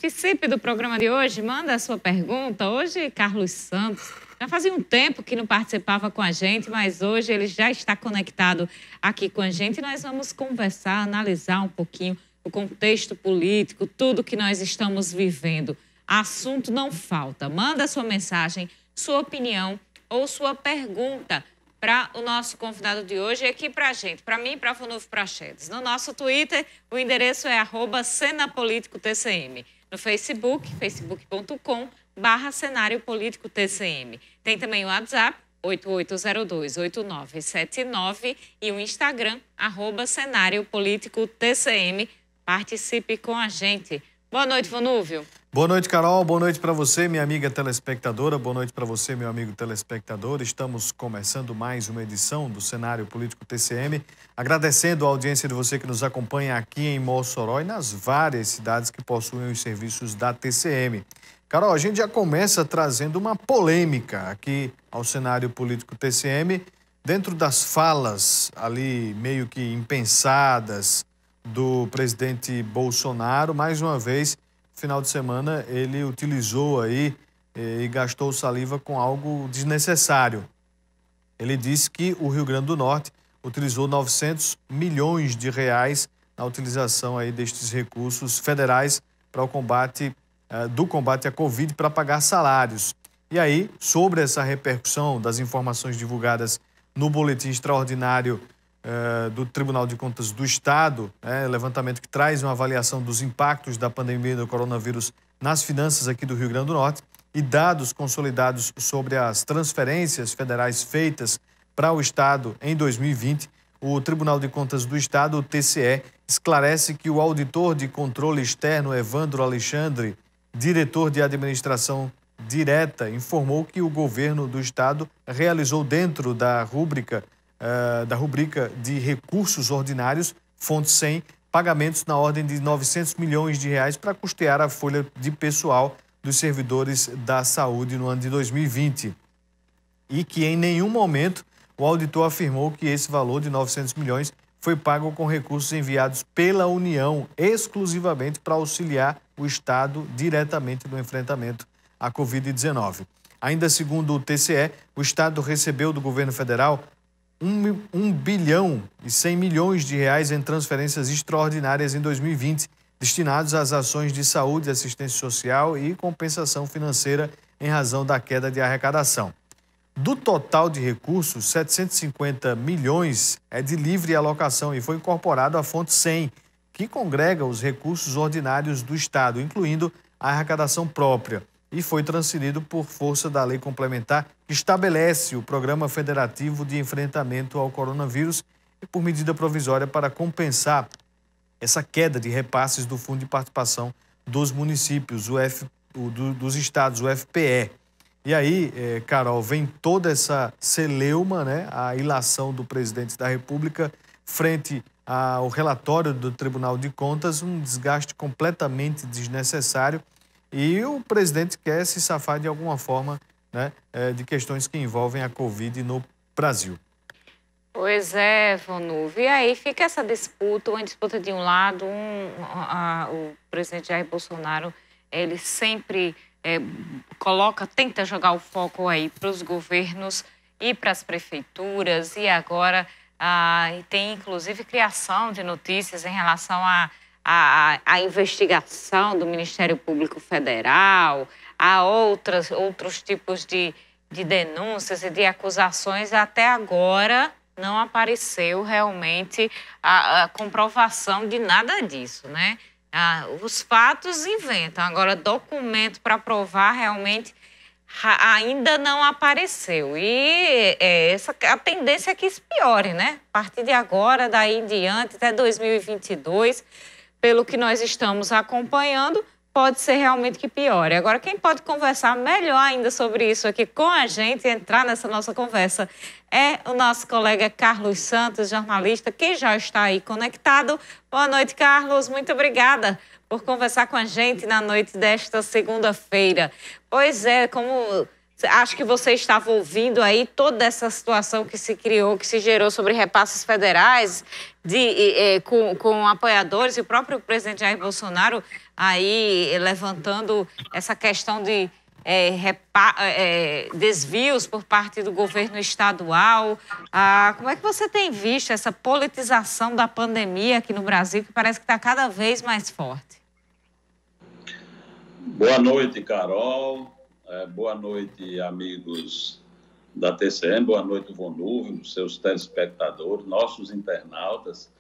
Participe do programa de hoje, manda a sua pergunta. Hoje, Carlos Santos, já fazia um tempo que não participava com a gente, mas hoje ele já está conectado aqui com a gente e nós vamos conversar, analisar um pouquinho o contexto político, tudo que nós estamos vivendo. Assunto não falta. Manda a sua mensagem, sua opinião ou sua pergunta para o nosso convidado de hoje e aqui para a gente, para mim e para a Vonulf Prachedes. No nosso Twitter, o endereço é @cenapoliticotcm. No Facebook, facebook.com/cenário político TCM. Tem também o WhatsApp, 8802-8979 e o Instagram, @cenário político TCM. Participe com a gente. Boa noite, Vonúvio. Boa noite, Carol. Boa noite para você, minha amiga telespectadora. Boa noite para você, meu amigo telespectador. Estamos começando mais uma edição do Cenário Político TCM. Agradecendo a audiência de você que nos acompanha aqui em Mossoró e nas várias cidades que possuem os serviços da TCM. Carol, a gente já começa trazendo uma polêmica aqui ao Cenário Político TCM, dentro das falas ali meio que impensadas do presidente Bolsonaro. Mais uma vez, no final de semana, ele utilizou aí e gastou saliva com algo desnecessário. Ele disse que o Rio Grande do Norte utilizou 900 milhões de reais na utilização aí destes recursos federais para o combate à Covid para pagar salários. E aí, sobre essa repercussão das informações divulgadas no boletim extraordinário do Tribunal de Contas do Estado, levantamento que traz uma avaliação dos impactos da pandemia do coronavírus nas finanças aqui do Rio Grande do Norte e dados consolidados sobre as transferências federais feitas para o Estado em 2020, o Tribunal de Contas do Estado, o TCE, esclarece que o auditor de controle externo, Evandro Alexandre, diretor de administração direta, informou que o governo do Estado realizou dentro da rubrica de recursos ordinários, fonte 100, pagamentos na ordem de 900 milhões de reais para custear a folha de pessoal dos servidores da saúde no ano de 2020. E que em nenhum momento o auditor afirmou que esse valor de 900 milhões foi pago com recursos enviados pela União exclusivamente para auxiliar o Estado diretamente no enfrentamento à Covid-19. Ainda segundo o TCE, o Estado recebeu do governo federal 1 bilhão e 100 milhões de reais em transferências extraordinárias em 2020, destinados às ações de saúde, assistência social e compensação financeira em razão da queda de arrecadação. Do total de recursos, 750 milhões é de livre alocação e foi incorporado à fonte 100, que congrega os recursos ordinários do Estado, incluindo a arrecadação própria, e foi transferido por força da lei complementar que estabelece o Programa Federativo de Enfrentamento ao Coronavírus e por medida provisória para compensar essa queda de repasses do Fundo de Participação dos Municípios, dos Estados, o FPE. E aí, Carol, vem toda essa celeuma, a ilação do presidente da República frente ao relatório do Tribunal de Contas, um desgaste completamente desnecessário. E o presidente quer se safar de alguma forma de questões que envolvem a Covid no Brasil. Pois é, Vonulf. E aí fica essa disputa, uma disputa de um lado, o presidente Jair Bolsonaro, ele sempre tenta jogar o foco aí para os governos e para as prefeituras, e agora tem inclusive criação de notícias em relação a investigação do Ministério Público Federal, a outros tipos de denúncias e de acusações. Até agora não apareceu realmente a comprovação de nada disso, os fatos inventam, agora documento para provar realmente ainda não apareceu. E a tendência é que isso piore, A partir de agora, daí em diante, até 2022... pelo que nós estamos acompanhando, pode ser realmente que piore. Agora, quem pode conversar melhor ainda sobre isso aqui com a gente, entrar nessa nossa conversa, é o nosso colega Carlos Santos, jornalista, que já está aí conectado. Boa noite, Carlos. Muito obrigada por conversar com a gente na noite desta segunda-feira. Pois é, como acho que você estava ouvindo aí toda essa situação que se criou, que se gerou sobre repasses federais com apoiadores, e o próprio presidente Jair Bolsonaro aí levantando essa questão de desvios por parte do governo estadual. Como é que você tem visto essa politização da pandemia aqui no Brasil, que parece que está cada vez mais forte? Boa noite, Carol. Boa noite, amigos da TCM. Boa noite, Vonúvio, seus telespectadores, nossos internautas.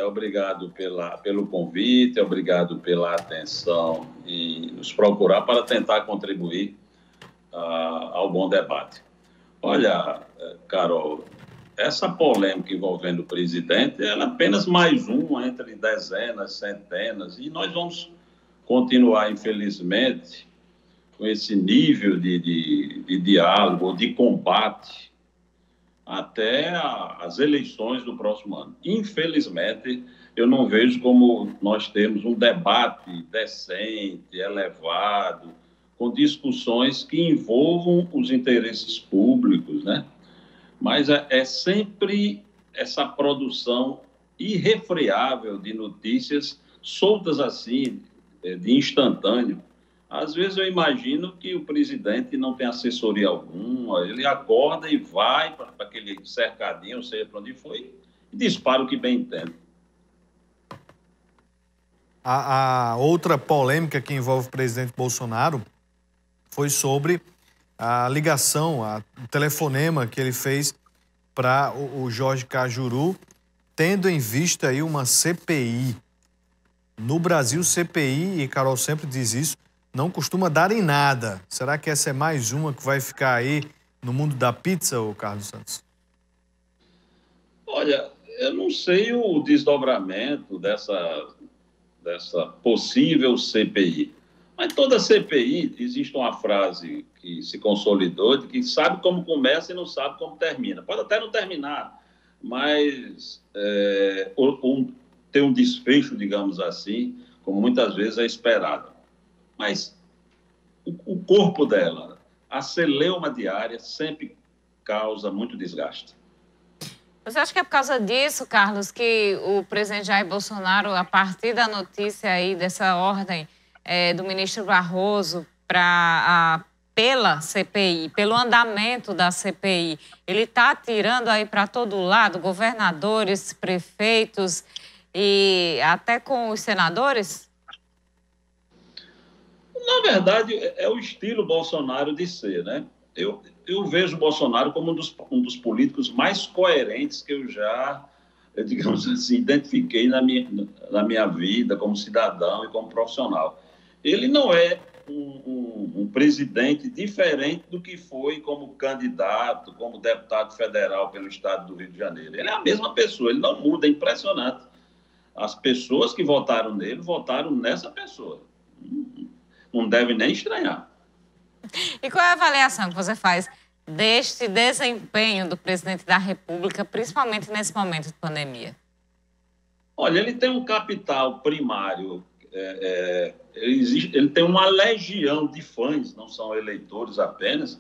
Obrigado pelo convite, obrigado pela atenção e nos procurar para tentar contribuir ao bom debate. Olha, Carol, essa polêmica envolvendo o presidente ela é apenas mais uma entre dezenas, centenas, e nós vamos continuar, infelizmente, com esse nível de diálogo, de combate, até as eleições do próximo ano. Infelizmente, eu não vejo como nós temos um debate decente, elevado, com discussões que envolvam os interesses públicos, né? Mas é sempre essa produção irrefreável de notícias soltas assim, de instantâneo. Às vezes eu imagino que o presidente não tem assessoria alguma, ele acorda e vai para aquele cercadinho, não sei para onde foi, e dispara o que bem entende. A outra polêmica que envolve o presidente Bolsonaro foi sobre a ligação, o telefonema que ele fez para o Jorge Cajuru, tendo em vista aí uma CPI. No Brasil, CPI, e Carol sempre diz isso, não costuma dar em nada. Será que essa é mais uma que vai ficar aí no mundo da pizza, ô Carlos Santos? Olha, eu não sei o desdobramento dessa possível CPI. Mas toda CPI, existe uma frase que se consolidou, de que sabe como começa e não sabe como termina. Pode até não terminar, mas ter um desfecho, digamos assim, como muitas vezes é esperado. Mas o corpo dela, a celeuma diária, sempre causa muito desgaste. Você acha que é por causa disso, Carlos, que o presidente Jair Bolsonaro, a partir da notícia aí dessa ordem do ministro Barroso pela CPI, pelo andamento da CPI, ele está atirando aí para todo lado, governadores, prefeitos e até com os senadores? Na verdade, é o estilo Bolsonaro de ser, né? Eu vejo o Bolsonaro como um dos políticos mais coerentes que eu já, digamos assim, identifiquei na minha vida como cidadão e como profissional. Ele não é um presidente diferente do que foi como candidato, como deputado federal pelo estado do Rio de Janeiro. Ele é a mesma pessoa, ele não muda, é impressionante. As pessoas que votaram nele, votaram nessa pessoa. Não deve nem estranhar. E qual é a avaliação que você faz deste desempenho do presidente da República, principalmente nesse momento de pandemia? Olha, ele tem um capital primário, ele tem uma legião de fãs, não são eleitores apenas.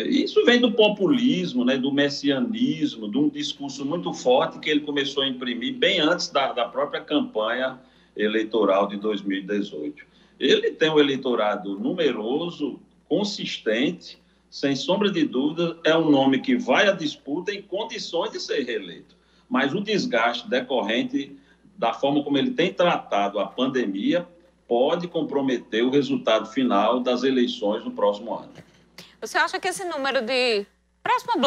Isso vem do populismo, né, do messianismo, de um discurso muito forte que ele começou a imprimir bem antes da própria campanha eleitoral de 2018. Ele tem um eleitorado numeroso, consistente, sem sombra de dúvida, é um nome que vai à disputa em condições de ser reeleito. Mas o desgaste decorrente da forma como ele tem tratado a pandemia pode comprometer o resultado final das eleições no próximo ano. Você acha que esse número de... Próximo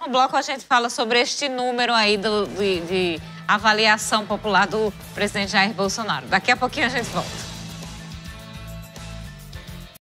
bloco a gente fala sobre este número aí de avaliação popular do presidente Jair Bolsonaro. Daqui a pouquinho a gente volta.